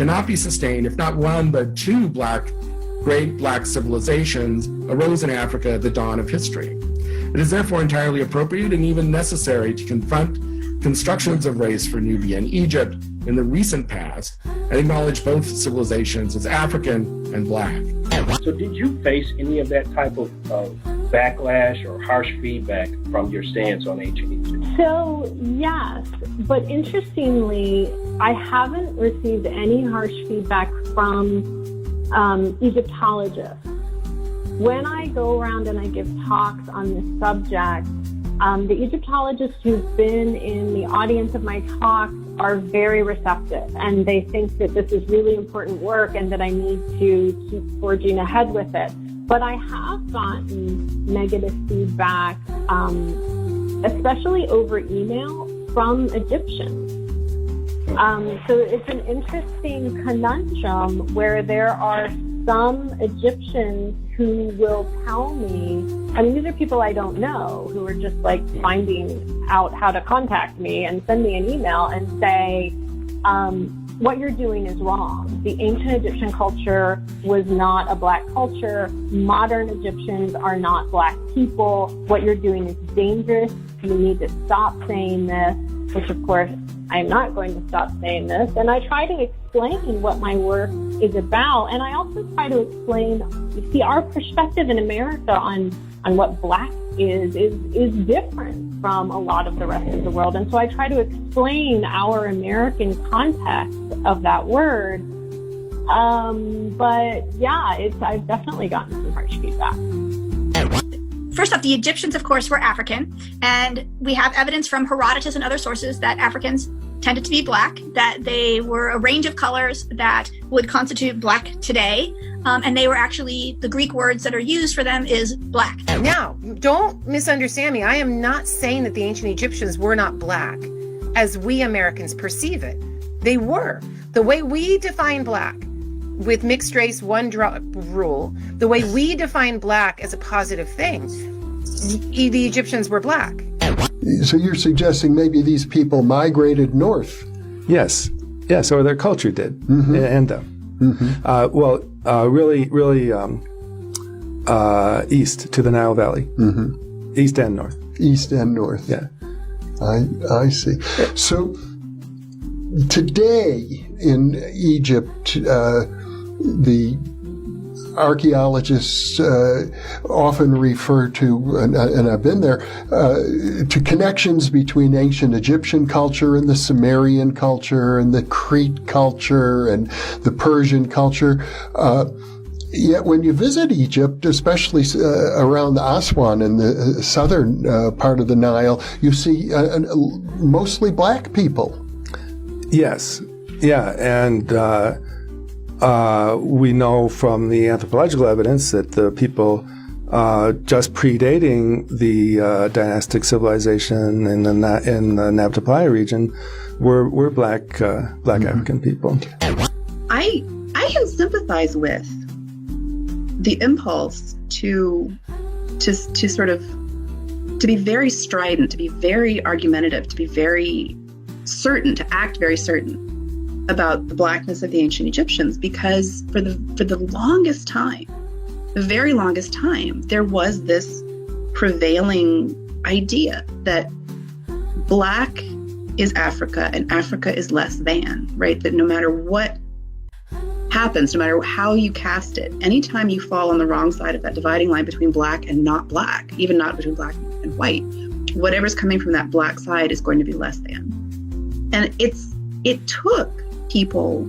cannot be sustained if not one but two great black civilizations arose in Africa at the dawn of history. It is therefore entirely appropriate and even necessary to confront constructions of race for Nubia and Egypt in the recent past and acknowledge both civilizations as African and black. So did you face any of that type of backlash or harsh feedback from your stance on ancient Egypt? So yes, but interestingly, I haven't received any harsh feedback from Egyptologists. When I go around and I give talks on this subject, the Egyptologists who've been in the audience of my talks are very receptive, and they think that this is really important work and that I need to keep forging ahead with it. But I have gotten negative feedback, especially over email from Egyptians. So it's an interesting conundrum where there are some Egyptians who will tell me, I mean, these are people I don't know who are just like finding out how to contact me and send me an email and say, what you're doing is wrong. The ancient Egyptian culture was not a black culture. Modern Egyptians are not black people. What you're doing is dangerous. You need to stop saying this, which of course I'm not going to stop saying this. And I try to explain what my work is about. And I also try to explain, you see, our perspective in America on what black is different from a lot of the rest of the world. And so I try to explain our American context of that word. But yeah, I've definitely gotten some harsh feedback. First off, the Egyptians, of course, were African, and we have evidence from Herodotus and other sources that Africans tended to be black, that they were a range of colors that would constitute black today, and they were actually, the Greek words that are used for them is black. Now, don't misunderstand me. I am not saying that the ancient Egyptians were not black, as we Americans perceive it. They were. The way we define black, with mixed race one drop rule, the way we define black as a positive thing, the Egyptians were black. So you're suggesting maybe these people migrated north? Yes, or their culture did, end up. Really east to the Nile Valley, east and north. East and north. Yeah, I see. So today in Egypt, the archaeologists often refer to, and I've been there, to connections between ancient Egyptian culture and the Sumerian culture and the Crete culture and the Persian culture. Yet when you visit Egypt, especially around Aswan in the southern part of the Nile, you see mostly black people. Yes. Yeah. And we know from the anthropological evidence that the people just predating the dynastic civilization in the Nabta Playa region were black African people. I can sympathize with the impulse to sort of to be very strident, to be very argumentative, to be very certain, to act very certain about the blackness of the ancient Egyptians, because for the longest time, the very longest time, there was this prevailing idea that black is Africa and Africa is less than, right? That no matter what happens, no matter how you cast it, anytime you fall on the wrong side of that dividing line between black and not black, even not between black and white, whatever's coming from that black side is going to be less than. And it took people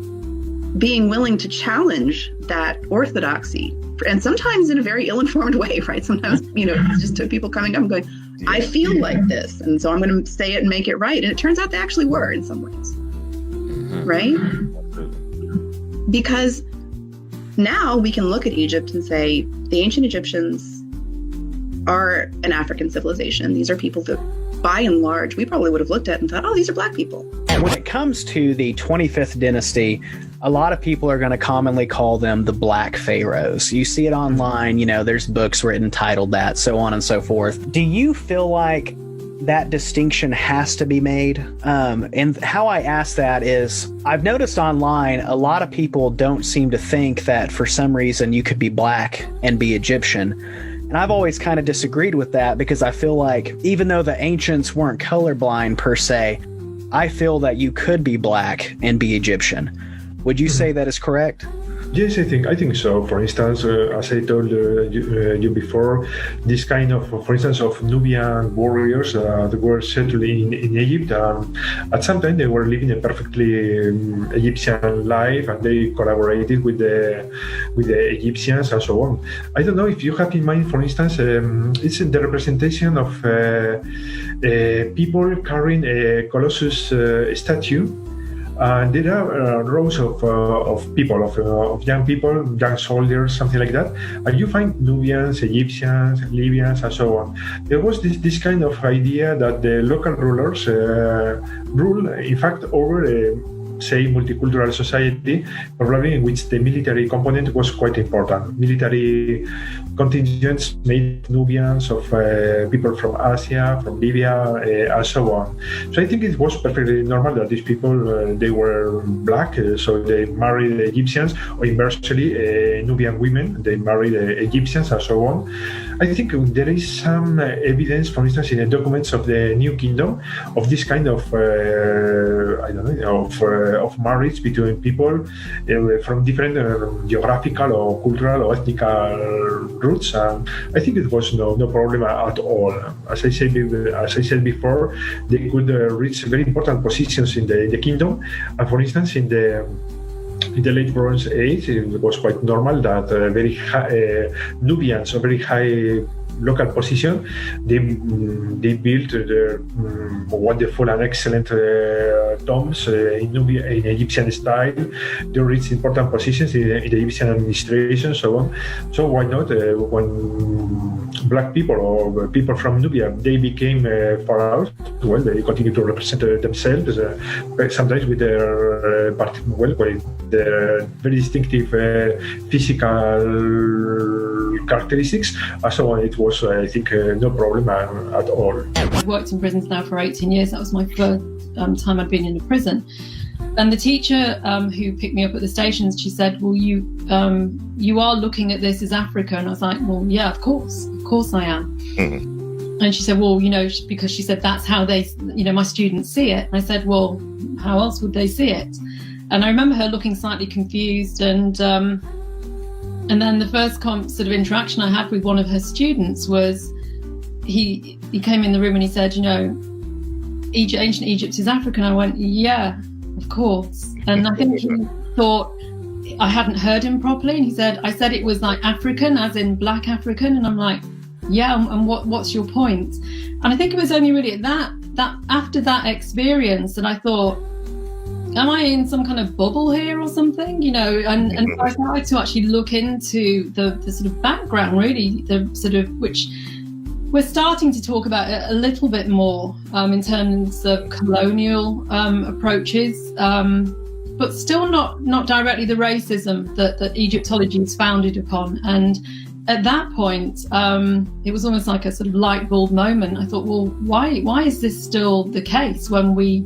being willing to challenge that orthodoxy, and sometimes in a very ill-informed way, right? Sometimes, it just took people coming up and going, I feel like this, and so I'm going to say it and make it right. And it turns out they actually were in some ways, right? Because now we can look at Egypt and say, the ancient Egyptians are an African civilization. These are people that, by and large, we probably would have looked at and thought, oh, these are black people. When it comes to the 25th dynasty, a lot of people are going to commonly call them the Black Pharaohs. You see it online, there's books written titled that, so on and so forth. Do you feel like that distinction has to be made. And how I ask that is, I've noticed online a lot of people don't seem to think that for some reason you could be black and be Egyptian. And I've always kind of disagreed with that, because I feel like even though the ancients weren't colorblind per se, I feel that you could be black and be Egyptian. Would you say that is correct? Yes, I think so. For instance, as I told you before, this kind of, for instance, of Nubian warriors that were settled in Egypt. At some time, they were living a perfectly Egyptian life, and they collaborated with the Egyptians and so on. I don't know if you have in mind, for instance, it's the representation of people carrying a Colossus statue. And there are rows of people, of young people, young soldiers, something like that. And you find Nubians, Egyptians, Libyans, and so on. There was this kind of idea that the local rulers rule, in fact, over say, multicultural society, probably in which the military component was quite important. Military contingents made Nubians of people from Asia, from Libya, and so on. So I think it was perfectly normal that these people, they were black, so they married Egyptians, or inversely, Nubian women, they married Egyptians, and so on. I think there is some evidence, for instance, in the documents of the New Kingdom, of this kind of, of marriage between people from different geographical or cultural or ethnic roots. I think it was no problem at all. As I said before, they could reach very important positions in the kingdom. And for instance, in the late Bronze Age, it was quite normal that very high, Nubians, a very high local position, they built their wonderful and excellent tombs in Egyptian style. They reached important positions in the Egyptian administration, so on. So why not, when black people or people from Nubia, they became far out, well, they continue to represent themselves, sometimes with their very distinctive physical characteristics, and so on. It was, I think, no problem at all. I've worked in prisons now for 18 years. That was my first time I'd been in a prison. And the teacher who picked me up at the stations, she said, well, you are looking at this as Africa. And I was like, well, yeah, of course I am. Mm-hmm. And she said, well, because she said that's how they, my students see it. And I said, well, how else would they see it? And I remember her looking slightly confused, and then the first sort of interaction I had with one of her students was he came in the room and he said, ancient Egypt is Africa. And I went, yeah, of course. And I think he thought I hadn't heard him properly. And he said, I said it was like African, as in black African. And I'm like, yeah, and what's your point? And I think it was only really that after that experience that I thought, am I in some kind of bubble here or something? And so I started to actually look into the sort of background, really, the sort of, which we're starting to talk about it a little bit more in terms of colonial approaches, but still not directly the racism that Egyptology is founded upon. And at that point, it was almost like a sort of light bulb moment. I thought, well, why is this still the case when we,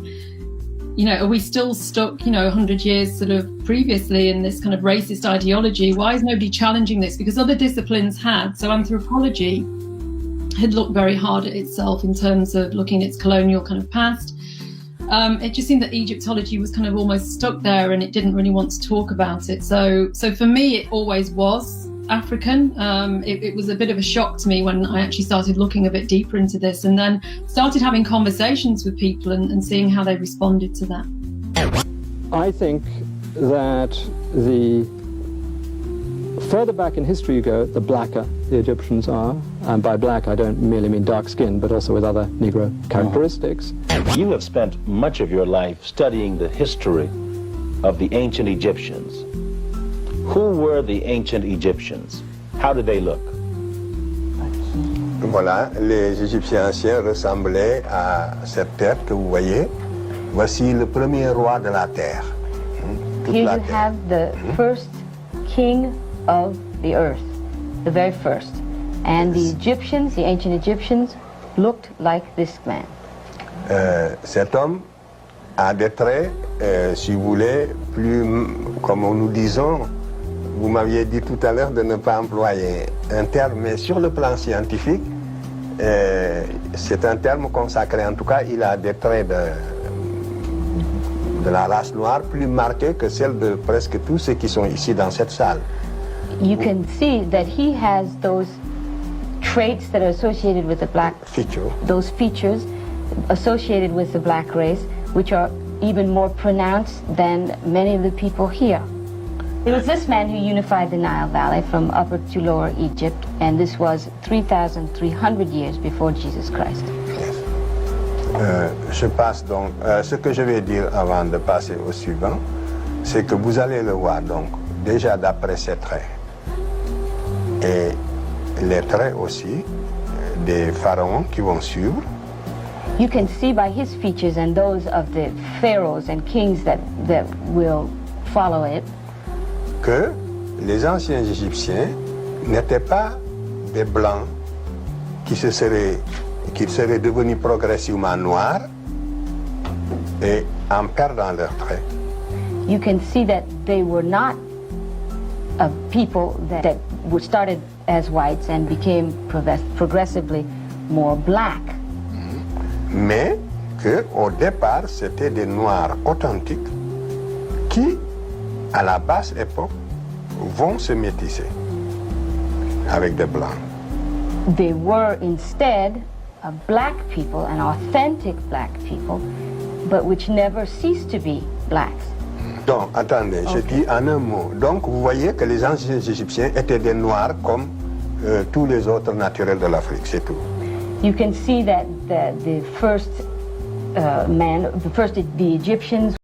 are we still stuck, 100 years sort of previously in this kind of racist ideology? Why is nobody challenging this? Because other disciplines had. So anthropology had looked very hard at itself in terms of looking at its colonial kind of past. It just seemed that Egyptology was kind of almost stuck there, and it didn't really want to talk about it. So for me, it always was African. It was a bit of a shock to me when I actually started looking a bit deeper into this, and then started having conversations with people and seeing how they responded to that. I think that the further back in history you go, the blacker the Egyptians are. And by black, I don't merely mean dark skin, but also with other Negro characteristics. You have spent much of your life studying the history of the ancient Egyptians. Who were the ancient Egyptians? How did they look? Voilà, les Égyptiens anciens ressemblaient à cette terre que vous voyez. Voici le premier roi de la terre. Here you have the first king of the earth, the very first. And the Egyptians, the ancient Egyptians, looked like this man. Cet homme a des traits, si vous voulez, plus, comme nous disons, vous m'aviez dit tout à l'heure de ne pas employer un terme, mais sur le plan scientifique, c'est un terme consacré. En tout cas, il a des traits de la race noire plus marqués que celles de presque tous ceux qui sont ici dans cette salle. You can see that he has those traits that are associated with the black feature. Those features associated with the black race, which are even more pronounced than many of the people here. It was this man who unified the Nile Valley from Upper to Lower Egypt, and this was 3,300 years before Jesus Christ. Je passe donc, ce que je vais dire avant de passer au suivant, c'est que vous allez le voir donc déjà d'après ses traits et les traits aussi des pharaons qui vont suivre. You can see by his features and those of the pharaohs and kings that will follow it que les anciens Égyptiens n'étaient pas des blancs qui seraient devenus progressivement noirs et en perdant leurs traits. You can see that they were not a people that were started as whites and became progressively more black. Mais qu'au départ, c'était des noirs authentiques qui, à la basse époque, vont se métisser avec des blancs. They were instead a black people, an authentic black people, but which never ceased to be blacks. Donc, attendez, je dis en un mot. Donc, vous voyez que les anciens Égyptiens étaient des noirs comme tous les autres naturels de l'Afrique, c'est tout. You can see that the Egyptians